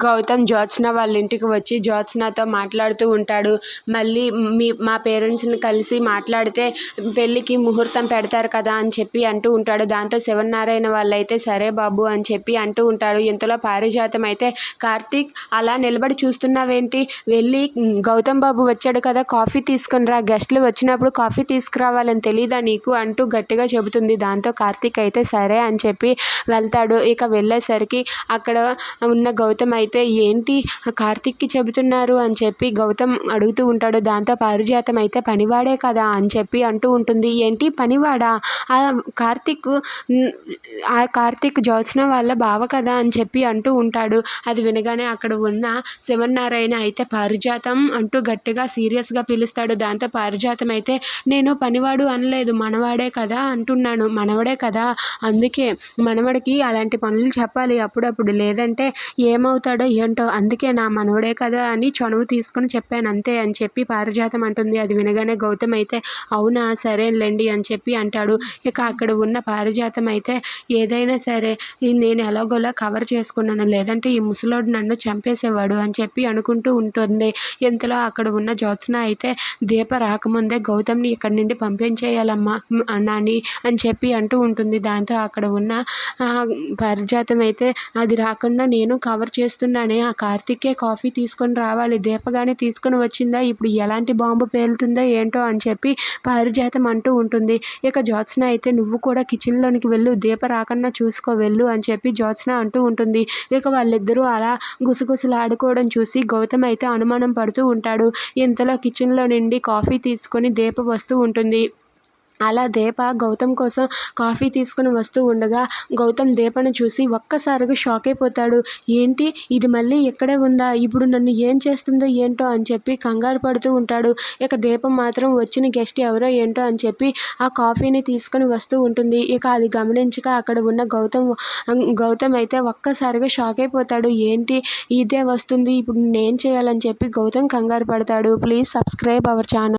గౌతమ్ జ్యోత్స్న వాళ్ళ ఇంటికి వచ్చి జ్యోత్స్నతో మాట్లాడుతూ ఉంటాడు. మళ్ళీ మా పేరెంట్స్ని కలిసి మాట్లాడితే పెళ్ళికి ముహూర్తం పెడతారు కదా అని చెప్పి అంటూ ఉంటాడు. దాంతో శివనారాయణ వాళ్ళైతే సరే బాబు అని చెప్పి అంటూ ఉంటాడు. ఇంతలో పారిజాతం అయితే, కార్తీక్ అలా నిలబడి చూస్తున్నావేంటి, వెళ్ళి గౌతమ్ బాబు వచ్చాడు కదా, కాఫీ తీసుకుని రా, గెస్ట్లు వచ్చినప్పుడు కాఫీ తీసుకురావాలని తెలీదా నీకు అంటూ గట్టిగా చెబుతుంది. దాంతో కార్తీక్ అయితే సరే అని చెప్పి వెళ్తాడు. ఇక వెళ్ళేసరికి అక్కడ ఉన్న గౌతమ్ అయితే, ఏంటి కార్తీక్కి చెబుతున్నారు అని చెప్పి గౌతమ్ అడుగుతూ ఉంటాడు. దాంతో పారిజాతం అయితే, పనివాడే కదా అని చెప్పి అంటూ ఉంటుంది. ఏంటి పనివాడా, ఆ కార్తీక్ జ్యోత్స్న వాళ్ళ బావ కదా అని చెప్పి అంటూ ఉంటాడు. అది వినగానే అక్కడ ఉన్న శివనారాయణ అయితే పారిజాతం అంటూ గట్టిగా సీరియస్గా పిలుస్తాడు. దాంతో పారిజాతం అయితే, నేను పనివాడు అనలేదు, మనవాడే కదా అంటున్నాను, మనవడే కదా, అందుకే మనవడికి అలాంటి పనులు చెప్పాలి అప్పుడప్పుడు, లేదంటే ఏమవుతాడో ఏంటో, అందుకే నా మనవడే కదా అని చనువు తీసుకుని చెప్పాను అంతే అని చెప్పి పారిజాతం అంటుంది. అది వినగానే గౌతమ్ అయితే, అవునా సరేలేండి అని చెప్పి అంటాడు. ఇక అక్కడ ఉన్న పారిజాతం అయితే, ఏదైనా సరే నేను ఎలాగోలా కవర్ చేసుకున్నాను, లేదంటే ఈ ముసలోడు నన్ను చంపేసేవాడు అని చెప్పి అనుకుంటూ ఉంటుంది. ఇంతలో అక్కడ ఉన్న జ్యోత్స్న అయితే, దీప రాకముందే గౌతమ్ని ఇక్కడి నుండి పంపించేయాలమ్మా నాని అని చెప్పి అంటూ ఉంటుంది. దాంతో అక్కడ ఉన్న పారిజాతం అయితే, అది రాకుండా నేను కవర్ చేస్తున్నానే, ఆ కార్తీకే కాఫీ తీసుకొని రావాలి, దీపగానే తీసుకొని వచ్చిందా, ఇప్పుడు ఎలాంటి బాంబు పేలుతుందో ఏంటో అని చెప్పి పారిజాతం అంటూ ఉంటుంది. ఇక జ్యోత్స్న అయితే, నువ్వు కూడా కిచెన్లోనికి వెళ్ళు, దీప రాకుండా చూసుకో వెళ్ళు అని చెప్పి జ్యోత్స్న అంటూ ఉంటుంది. ఇక వాళ్ళిద్దరూ అలా గుసగుసలాడుకోవడం చూసి గౌతమ్ అయితే అనుమానం పడుతూ ఉంటాడు. ఇంతలో కిచెన్లో నుండి కాఫీ తీసుకొని దీప వస్తూ ఉంటుంది. అలా దీప గౌతమ్ కోసం కాఫీ తీసుకుని వస్తూ ఉండగా గౌతమ్ దీపను చూసి ఒక్కసారిగా షాక్ అయిపోతాడు. ఏంటి ఇది మళ్ళీ ఇక్కడే ఉందా, ఇప్పుడు నన్ను ఏం చేస్తుందో ఏంటో అని చెప్పి కంగారు పడుతూ ఉంటాడు. ఇక దీపం మాత్రం వచ్చిన గెస్ట్ ఎవరో ఏంటో అని చెప్పి ఆ కాఫీని తీసుకుని వస్తూ ఉంటుంది. ఇక అది గమనించక అక్కడ ఉన్న గౌతమ్ అయితే ఒక్కసారిగా షాక్ అయిపోతాడు. ఏంటి ఇదే వస్తుంది, ఇప్పుడు నేను చేయాలని చెప్పి గౌతమ్ కంగారు పడతాడు. Please subscribe our channel.